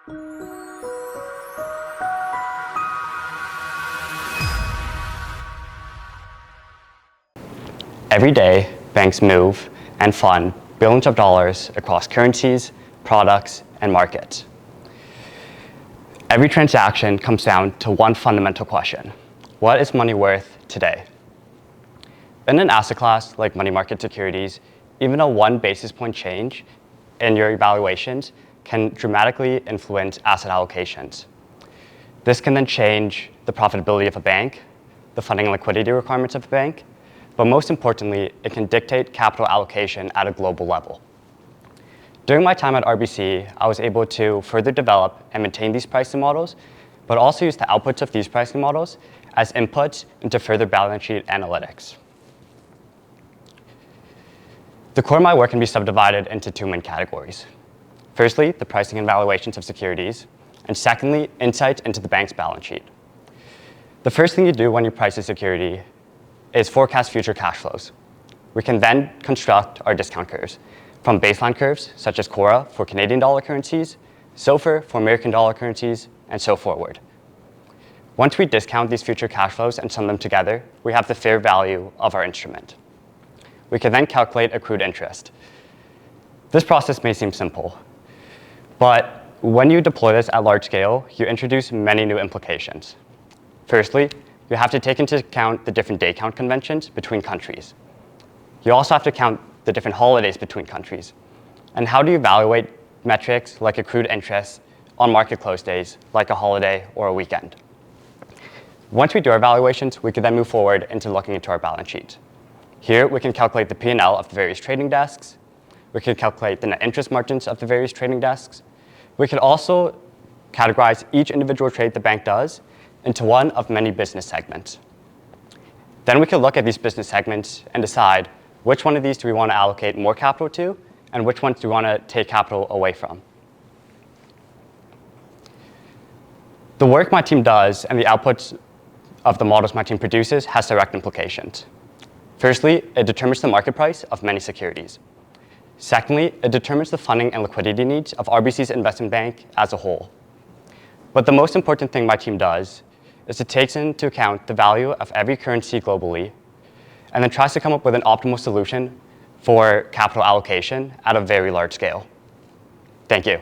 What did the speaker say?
Every day, banks move and fund billions of dollars across currencies, products, and markets. Every transaction comes down to one fundamental question: what is money worth today? In an asset class like money market securities, even a 1 basis point change in your evaluations can dramatically influence asset allocations. This can then change the profitability of a bank, the funding and liquidity requirements of a bank, but most importantly, it can dictate capital allocation at a global level. During my time at RBC, I was able to further develop and maintain these pricing models, but also use the outputs of these pricing models as inputs into further balance sheet analytics. The core of my work can be subdivided into 2 main categories. Firstly, the pricing and valuations of securities, and secondly, insights into the bank's balance sheet. The first thing you do when you price a security is forecast future cash flows. We can then construct our discount curves from baseline curves such as CORA for Canadian dollar currencies, SOFR for American dollar currencies, and so forward. Once we discount these future cash flows and sum them together, we have the fair value of our instrument. We can then calculate accrued interest. This process may seem simple, but when you deploy this at large scale, you introduce many new implications. Firstly, you have to take into account the different day count conventions between countries. You also have to count the different holidays between countries. And how do you evaluate metrics like accrued interest on market close days, like a holiday or a weekend? Once we do our evaluations, we can then move forward into looking into our balance sheet. Here, we can calculate the P&L of the various trading desks. We can calculate the net interest margins of the various trading desks. We can also categorize each individual trade the bank does into one of many business segments. Then we can look at these business segments and decide which one of these do we want to allocate more capital to and which ones do we want to take capital away from. The work my team does and the outputs of the models my team produces has direct implications. Firstly, it determines the market price of many securities. Secondly, it determines the funding and liquidity needs of RBC's investment bank as a whole. But the most important thing my team does is it takes into account the value of every currency globally and then tries to come up with an optimal solution for capital allocation at a very large scale. Thank you.